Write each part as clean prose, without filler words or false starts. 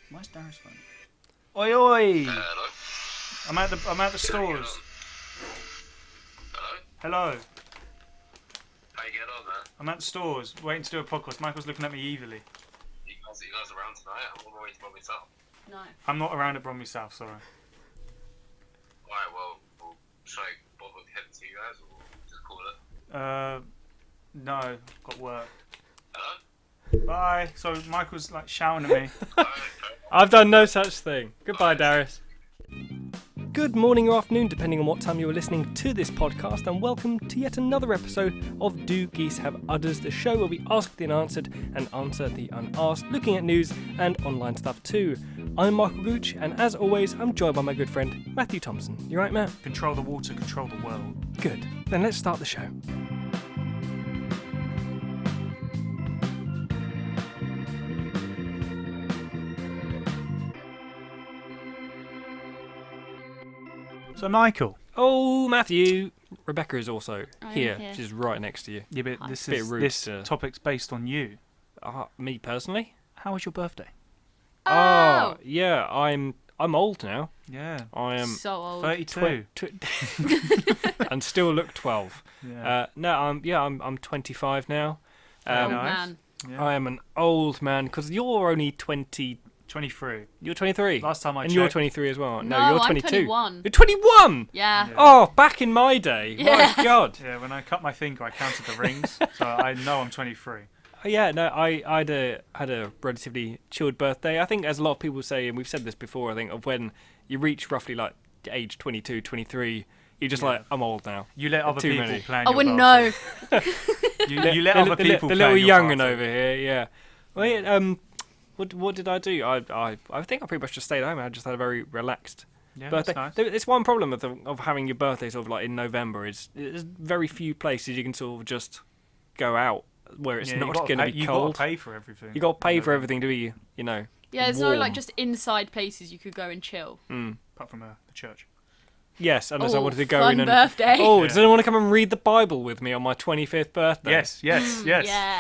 Why's Darius phone? Oi oi! Hello. I'm at the stores. Hello. Hello. How you getting on, man? I'm at the stores waiting to do a podcast. Michael's looking at me evilly. You guys around tonight? I'm on my way to Bromley South. No. I'm not around at Bromley South, sorry. Alright, well, should I bother heading to you guys or just call it? No, got work. Hello? Bye. So Michael's like shouting at me. I've done no such thing. Goodbye, Darius. Good morning or afternoon, depending on what time you are listening to this podcast, and welcome to yet another episode of Do Geese Have Udders, the show where we ask the unanswered and answer the unasked, looking at news and online stuff too. I'm Michael Gooch, and as always, I'm joined by my good friend Matthew Thompson. You right, Matt? Control the water, control the world. Good. Then let's start the show. So Michael. Oh, Matthew. Rebecca is also I am here. here. She's right next to you. Yeah, but Hi. this Bit is rude this to- topic's based on you. Me personally? How was your birthday? Oh, yeah. I'm old now. Yeah. I am So old. 32. and still look 12. Yeah. I'm 25 now. Old nice. man. Yeah. I am an old man because you're only 20. 23. You're 23. Last time I and checked. you're 23 as well. No, you're I'm 22. 21. You're 21. Yeah. Yeah. Oh, back in my day. Yeah. My God. Yeah, when I cut my finger, I counted the rings, so I know I'm 23. Yeah, no, I had a relatively chilled birthday. I think, as a lot of people say, and we've said this before, I think, of when you reach roughly like age 22, 23, you're just Yeah. like, I'm old now. You let other Too people many. plan I your wouldn't birthday. know. You let other people the plan little your young'un party. over here, yeah. Well, yeah, what did I do? I think I pretty much just stayed home. I just had a very relaxed Yeah, birthday. that's nice. It's one problem of having your birthday sort of like in November is there's very few places you can sort of just go out where it's Yeah, not going to be you cold. got to pay for everything. You got to pay for Yeah. everything to be, you know. Yeah, it's not warm. like just inside places you could go and chill. Apart from the church. Yes, unless I Oh, wanted to go fun in and. birthday. Oh, Yeah. does anyone want to come and read the Bible with me on my 25th birthday? Yes. Yeah.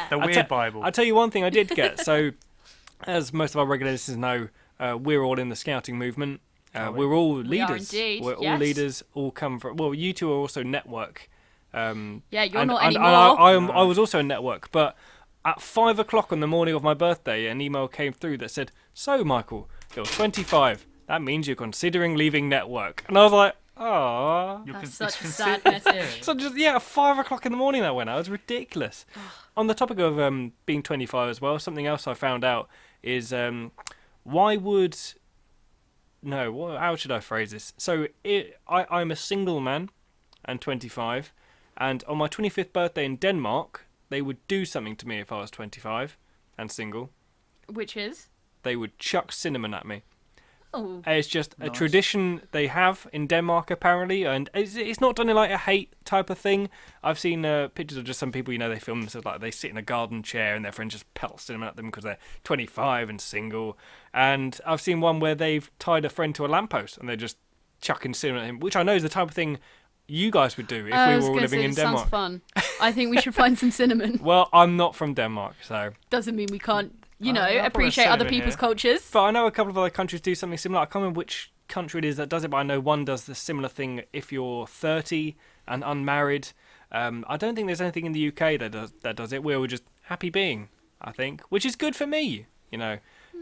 The I'll weird te- Bible. I'll tell you one thing I did get. So, as most of our regular listeners know, we're all in the scouting movement. We're all leaders. We are indeed, We're all yes. leaders. All come from. Well, you two are also network. Yeah, you're and, not and anymore. I was also a network, but at 5 o'clock on the morning of my birthday, an email came through that said, "So, Michael, you're 25. That means you're considering leaving network." And I was like, "Oh." That's such a sad message. So just at 5 o'clock in the morning that went out. It was ridiculous. On the topic of being 25 as well, something else I found out is how should I phrase this? So I'm a single man and 25, and on my 25th birthday in Denmark, they would do something to me if I was 25 and single. Which is? They would chuck cinnamon at me. Oh. It's just a Nice. tradition they have in Denmark, apparently, and it's not done in like a hate type of thing. I've seen pictures of just some people, they film themselves like they sit in a garden chair and their friends just pelt cinnamon at them because they're 25 and single. And I've seen one where they've tied a friend to a lamppost and they're just chucking cinnamon at him, which I know is the type of thing you guys would do if I we was were all gonna living say, in this Denmark. sounds fun. I think we should find some cinnamon. Well, I'm not from Denmark, so. Doesn't mean we can't, I'll put a appreciate other cinnamon people's here. cultures. But I know a couple of other countries do something similar. I can't remember which country it is that does it, but I know one does the similar thing if you're 30 and unmarried. I don't think there's anything in the UK that does it. We're just happy being, I think, which is good for me. I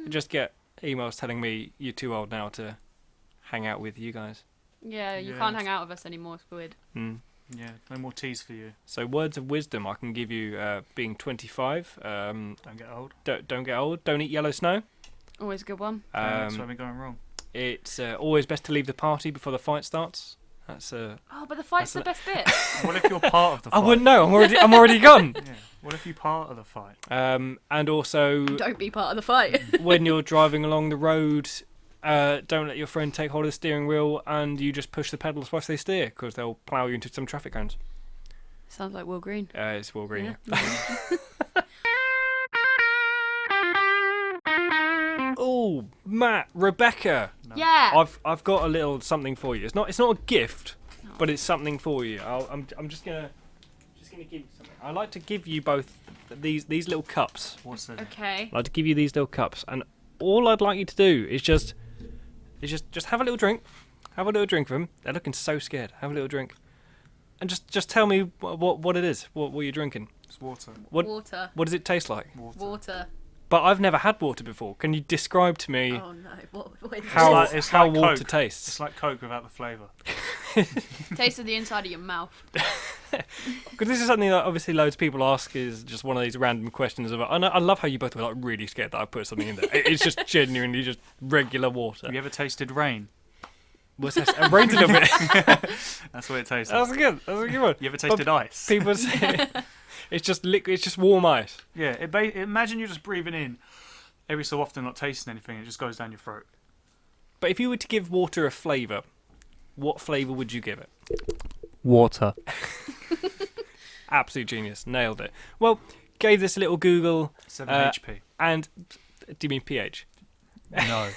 just get emails telling me you're too old now to hang out with you guys. Yeah, you Yeah. can't hang out with us anymore. It's weird. Yeah, no more teas for you. So words of wisdom I can give you being 25. Don't get old. Don't get old. Don't eat yellow snow. Always a good one. That's where we're going wrong. It's always best to leave the party before the fight starts. That's Oh, but the fight's the best bit. What if you're part of the I fight? wouldn't know. I'm already gone. Yeah. What if you're part of the fight? And also, Don't be part of the fight. when you're driving along the road, don't let your friend take hold of the steering wheel and you just push the pedals whilst they steer because they'll plough you into some traffic cones. Sounds like Will Green. It's Will Green. Yeah. Oh, Matt, Rebecca, Yeah. I've got a little something for you. It's not a gift, but it's something for you. I'm just gonna give you something. I like to give you both these little cups. What's the? Okay. I like to give you these little cups, and all I'd like you to do is just have a little drink. Have a little drink of them. They're looking so scared. Have a little drink. And just tell me what it is. What you're drinking. It's water. Water. What does it taste like? Water. But I've never had water before. Can you describe to me Oh no. What is how this? how like water Coke. tastes? It's like Coke without the flavour. Taste of the inside of your mouth. Because this is something that obviously loads of people ask. Is just one of these random questions of. I love how you both were like really scared that I put something in there. It's just genuinely just regular water. Have you ever tasted rain? What's that? Rain's a little bit. That's what it tastes That's like. good. That's a good one. You ever tasted ice? People say it's just liquid. It's just warm ice. Yeah. Imagine you're just breathing in every so often, not tasting anything. It just goes down your throat. But if you were to give water a flavour, what flavour would you give it? Water. Absolute genius. Nailed it. Well, gave this a little Google. 7 HP. And do you mean pH? No.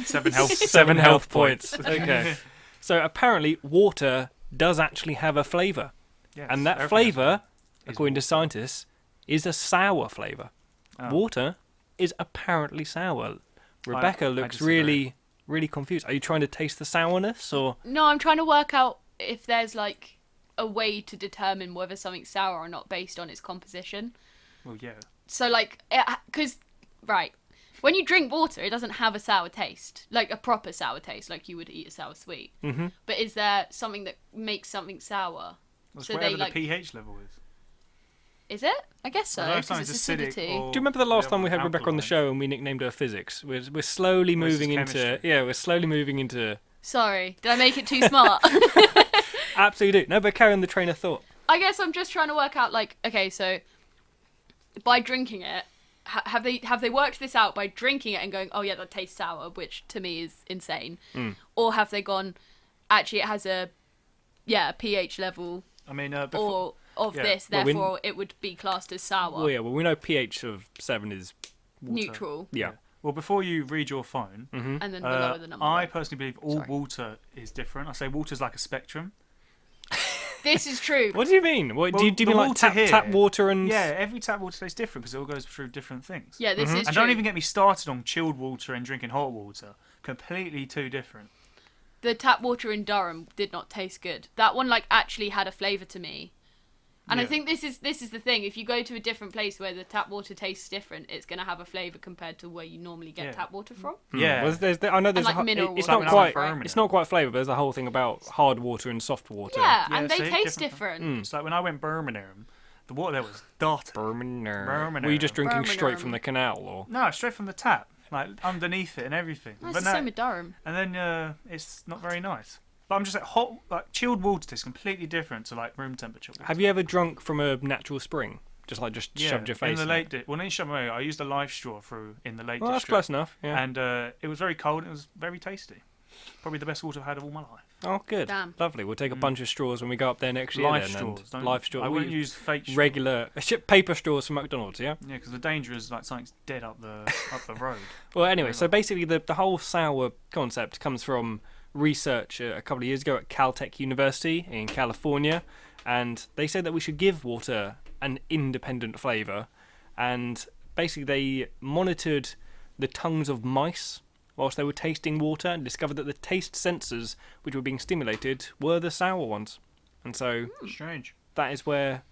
7 health. 7 health points. Okay. So apparently water does actually have a flavour. Yes, And that everything flavour, is according to water. scientists, is a sour flavour. Oh. Water is apparently sour. Rebecca I looks disagree. really confused. Are you trying to taste the sourness or? No, I'm trying to work out if there's like a way to determine whether something's sour or not based on its composition. Well, yeah. So like, because right, when you drink water, it doesn't have a sour taste, like a proper sour taste, like you would eat a sour sweet. Mm-hmm. But is there something that makes something sour? That's So whatever they, like- the pH level is. Is it? I guess so. I don't know if 'cause it's something's acidic acidity. or- Do you remember the last Yeah, time we had Rebecca on the alkaline. show and we nicknamed her Physics? We're slowly Well, this is moving into chemistry. we're slowly moving into Sorry, did I make it too smart? absolutely no. But carry on the train of thought. I guess I'm just trying to work out like, okay, so by drinking it, have they worked this out by drinking it and going, oh yeah, that tastes sour, which to me is insane, Mm. or have they gone, actually it has a pH level I mean, before, or of yeah. this, Well, we- therefore it would be classed as sour, Well, yeah. Well, we know pH of 7 is water. neutral, yeah. Well, before you read your phone, Mm-hmm. and then the lower the number. I personally believe all Sorry. water is different. I say water's like a spectrum. This is true. What do you mean? What, Well, do you the mean like water here- tap water and Yeah, every tap water tastes different because it all goes through different things. Yeah, this is And true. don't even get me started on chilled water and drinking hot water. Completely two different. The tap water in Durham did not taste good. That one like actually had a flavour to me. And I Yeah. think this is the thing. If you go to a different place where the tap water tastes different, it's going to have a flavour compared to where you normally get Yeah. tap water from. Yeah. Well, I know there's like a, mineral it's water not and quite stuff, right? it's not quite flavour. But there's a whole thing about hard water and soft water. Yeah, Yeah, and they see, taste different- different. It's like when I went Birmingham, the water there was dirty. Birmingham. Were you just drinking straight Birmingham. from the canal or? No, straight from the tap, like underneath it and everything. That's But the no, same with Durham. and then it's not very nice. But I'm just like like chilled water tastes completely different to like room temperature water. Have you ever drunk from a natural spring? Just shoved your face in the in Lake District. Well, in Shamrock, I used a live straw through in the Lake Well, that's District. close enough. Yeah. And it was very cold and it was very tasty. Probably the best water I've had of all my life. Oh, good. Damn. Lovely. We'll take a bunch of straws when we go up there next year. Live then, straws. and Don't, live straws. I We wouldn't use fake straws. regular paper straws from McDonald's. Yeah. Yeah, because the danger is like something's dead up the road. Well, anyway, so basically the whole sour concept comes from research a couple of years ago at Caltech University in California, and they said that we should give water an independent flavour, and basically they monitored the tongues of mice whilst they were tasting water and discovered that the taste sensors which were being stimulated were the sour ones. And so Strange. that is where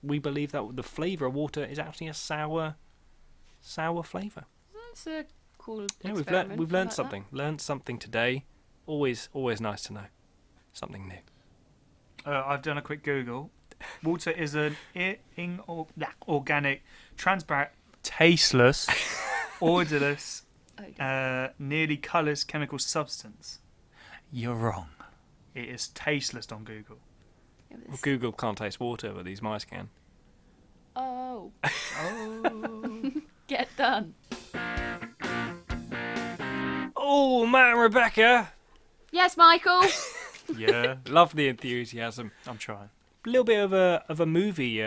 we believe that the flavour of water is actually a sour flavour. That's a cool Yeah, experiment. we've I learned like something. Learned something today. Always nice to know something new. I've done a quick Google. Water is an organic, transparent, tasteless, odorless, Okay. nearly colourless chemical substance. You're wrong. It is tasteless on Google. Yeah, but Well, this- Google can't taste water, but these mice can. Oh, Oh. get done. Oh, Matt and Rebecca! Yes, Michael. Yeah, Love the enthusiasm. I'm trying. A little bit of a movie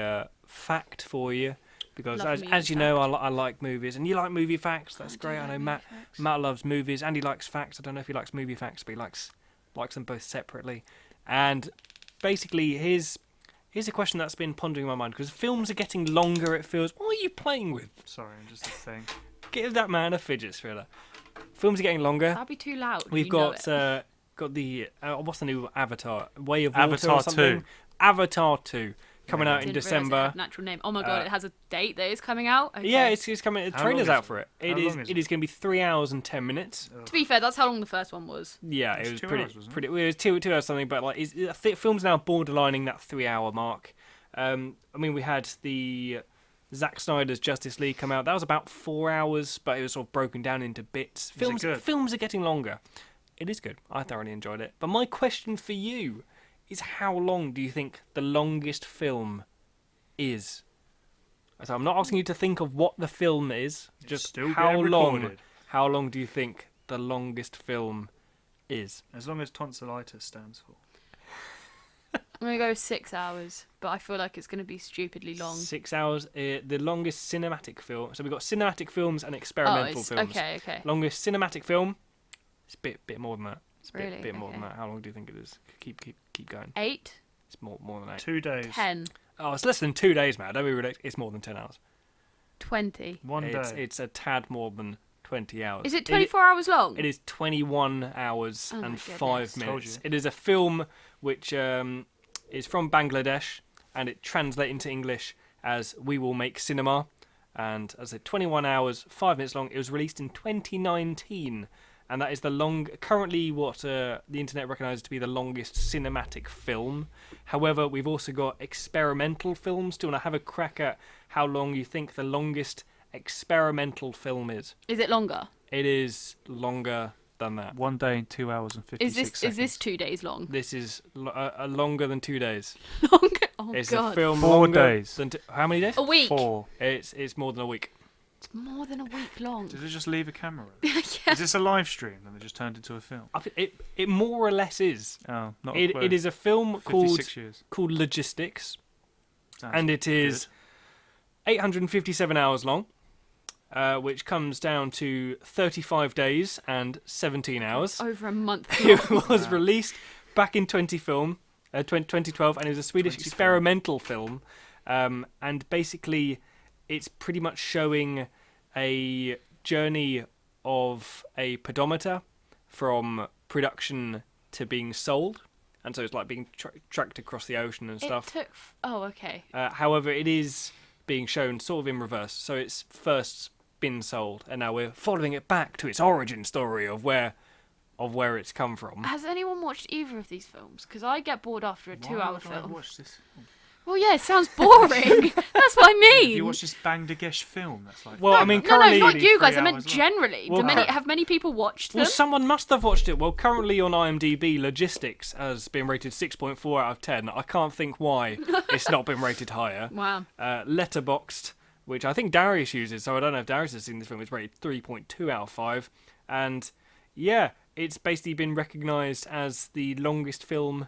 fact for you, because Love as movie you know, I like movies, and you like movie facts. That's I do great. I like know movie Matt. facts. Matt loves movies. Andy likes facts. I don't know if he likes movie facts, but he likes them both separately. And basically, here's a question that's been pondering in my mind, because films are getting longer. It feels. What are you playing with? Sorry, I'm just a thing. Give that man a fidget spinner. Films are getting longer. That'd be too loud. We've you know got it. got the what's the new Avatar? Way of Water Avatar or something? 2. Avatar 2 coming out in Didn't realise it December. had a natural name. Oh my god, it has a date that is coming out. Okay. Yeah, it's coming. The How trailer's long out is for it? it. How long is It is going to be 3 hours and 10 minutes. To be fair, that's how long the first one was. Yeah, It's it was 2 pretty. hours, wasn't it? Pretty. It was 2 hours something, but like, I think film's now borderlining that 3 hour mark. I mean, we had the Zack Snyder's Justice League come out. That was about 4 hours, but it was sort of broken down into bits. it good? Films are getting longer. It is good. I thoroughly enjoyed it. But my question for you is, how long do you think the longest film is? So I'm not asking you to think of what the film is. Just still how getting long. recorded. How long do you think the longest film is? As long as tonsillitis stands for. I'm gonna go 6 hours, but I feel like it's gonna be stupidly long. 6 hours. The longest cinematic film. So we've got cinematic films and experimental it's films. okay. Longest cinematic film. It's a bit more than that. It's a Really? bit more than Okay. that. How long do you think it is? Keep going. 8, It's more than 8. 2 days. 10, Oh, it's less than 2 days, man. Don't be ridiculous. It's more than 10 hours. 20. 1 day. It's a tad more than 20 hours. Is it 24 hours long? It is 21 hours Oh my and goodness. 5 Told minutes. you. It is a film which is from Bangladesh, and it translates into English as "We Will Make Cinema." And as I said, 21 hours, 5 minutes long. It was released in 2019, and that is currently what the internet recognises to be the longest cinematic film. However, we've also got experimental films. Do you want to have a crack at how long you think the longest experimental film is? Is it longer? It is longer than that. 1 day and 2 hours and 56 seconds. Is this 2 days long? This is longer than 2 days. Longer? Oh It's god. a film 4 longer days. than how many days? A week. 4. It's more than a week. It's more than a week long. Did they just leave a camera? Yeah. Is this a live stream and they just turned into a film? It more or less is. Oh, not a It clue. is a film 56 years. called Logistics, Sounds and it is good. 857 hours long, which comes down to 35 days and 17 hours. Over a month It long. was Wow. released back in 2012, and it was a Swedish 20 film. experimental film. And basically, it's pretty much showing a journey of a pedometer from production to being sold. And so it's like being tracked across the ocean and stuff. Oh, okay. However, it is being shown sort of in reverse. So it's first been sold, and now we're following it back to its origin story of where it's come from. Has anyone watched either of these films? Because I get bored after a Why 2-hour would I film. watch this? Well, yeah, it sounds boring. That's what I mean. You watch this Bangladesh film? That's like. Well, no, I mean, no, currently... not you guys. I 3 meant hours long. generally. Well, Have many people watched them? Well, someone must have watched it. Well, currently on IMDb, Logistics has been rated 6.4 out of 10. I can't think why it's not been rated higher. Wow. Letterboxd, which I think Darius uses, so I don't know if Darius has seen this film, it's rated 3.2 out of 5. And yeah, it's basically been recognised as the longest film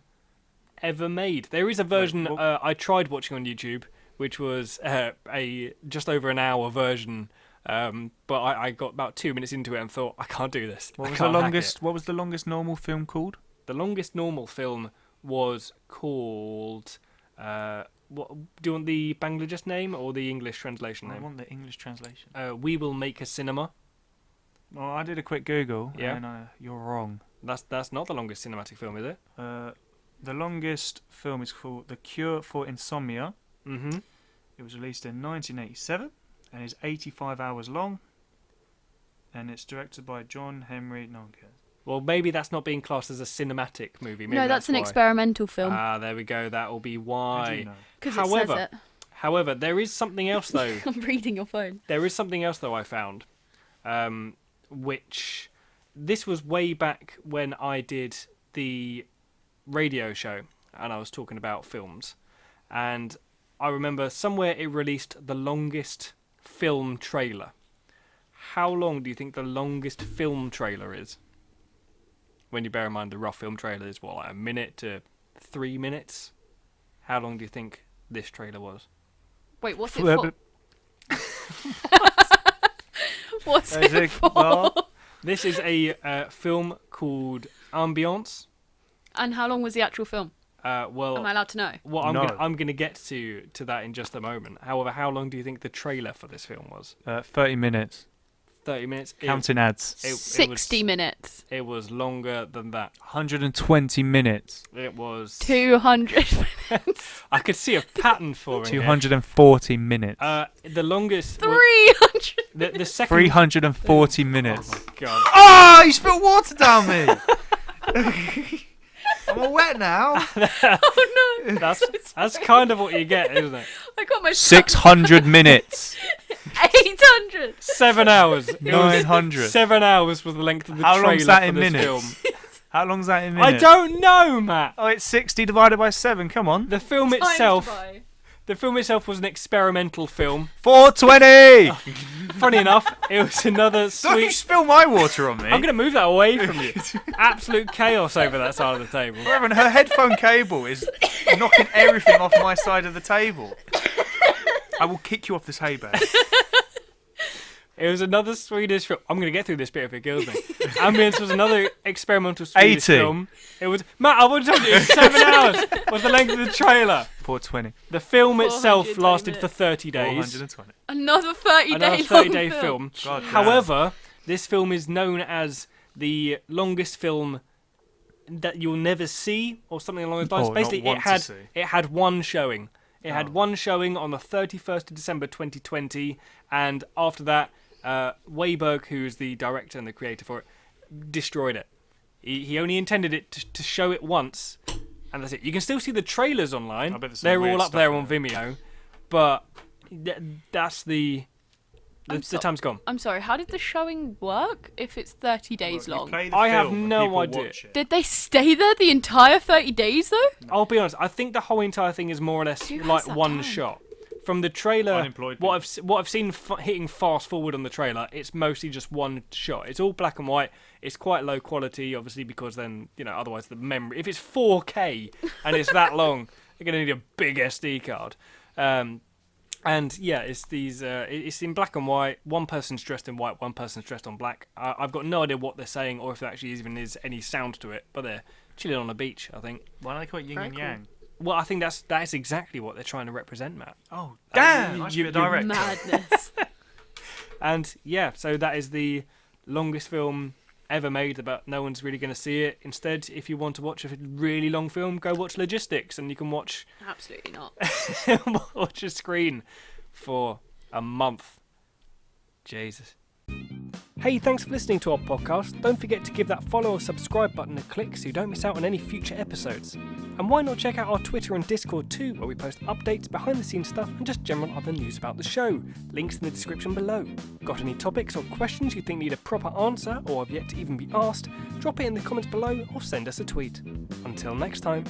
ever made. There is a version what- I tried watching on YouTube, which was a just over an hour version. But I got about 2 minutes into it and thought, I can't do this. What I was can't the hack longest? it. What was the longest normal film called? The longest normal film was called. What do you want the Bangladesh name or the English translation I name? want the English translation. We Will Make a Cinema. Well, I did a quick Google, Yeah. and you're wrong. That's not the longest cinematic film, is it? The longest film is called The Cure for Insomnia. Mm-hmm. It was released in 1987 and is 85 hours long. And it's directed by John Henry. No one cares. Well, maybe that's not being classed as a cinematic movie. Maybe No, that's an why. experimental film. Ah, there we go. That will be How do why. you know? Because it however- says it. However, there is something else though. I'm reading your phone. There is something else though I found, which this was way back when I did the radio show and I was talking about films, and I remember somewhere it released the longest film trailer. How long do you think the longest film trailer is? When you bear in mind the rough film trailer is what, like a minute to 3 minutes? How long do you think this trailer was? Wait, what's it Flip for? What's Is it it- for? well- This is a film called Ambiance. And how long was the actual film? Well, Am I allowed to know? well, No. I'm gonna get to that in just a moment. However, how long do you think the trailer for this film was? 30 minutes. 30 minutes. Counting ads. 60 minutes. It was longer than that. 120 minutes. It was 200 minutes. I could see a pattern for it. 240 minutes. The longest. 300. The second. 340 minutes. Oh my god. Oh, you spilled water down me. I'm all wet now. Oh no. That's kind of what you get, isn't it? I got my 600 minutes. 800. 7 hours. 900. 7 hours was the length of the How trailer long's that for in this minutes? film. How long's that in I minutes? don't know, Matt. Oh, it's 60 divided by 7. Come on. The film Times itself. to buy. The film itself was an experimental film. 420. Funny enough, it was another Don't you sweet. spill my water on me. I'm going to move that away from you. Absolute chaos over that side of the table. Reverend, her headphone cable is knocking everything off my side of the table. I will kick you off this hay bed. It was another Swedish film. I'm going to get through this bit if it kills me. Ambience was another experimental Swedish 80. film. It was Matt. I would have told you, it was 7 hours. Was the length of the trailer. 420. The film itself 420 lasted for minutes. 30 days. 420. Another 30 Another day 30-day long film. God damn. However, this film is known as the longest film that you'll never see, or something along those lines. Or not Basically, want to see. it had one showing. It had Oh. one showing on the 31st of December 2020, and after that, Weiberg, who is the director and the creator for it, destroyed it. He only intended it to show it once, and that's it. You can still see the trailers online. I bet there's some They're weird all up stuff there in on there. Vimeo, but that's the I'm time's gone. I'm sorry, how did the showing work if it's 30 days long? I have no idea. Did they stay there the entire 30 days though? I'll be honest. I think the whole entire thing is more or less Who has like that one time? shot. From the trailer, Unemployed what I've seen hitting fast forward on the trailer, it's mostly just one shot. It's all black and white. It's quite low quality, obviously, because then otherwise the memory. If it's 4K and it's that long, you're gonna need a big SD card. And yeah, it's these. It's in black and white. One person's dressed in white. One person's dressed on black. I've got no idea what they're saying or if there actually even is any sound to it. But they're chilling on a beach, I think. Why don't they call it yin Very and cool. yang? Well, I think that is exactly what they're trying to represent, Matt. Oh, damn! I should be a you- director. Madness. And yeah, so that is the longest film ever made, but no one's really going to see it. Instead, if you want to watch a really long film, go watch Logistics, and you can watch Absolutely not. watch a screen for a month. Jesus. Hey, thanks for listening to our podcast. Don't forget to give that follow or subscribe button a click so you don't miss out on any future episodes. And why not check out our Twitter and Discord too, where we post updates, behind the scenes stuff, and just general other news about the show. Links in the description below. Got any topics or questions you think need a proper answer or have yet to even be asked? Drop it in the comments below or send us a tweet. Until next time.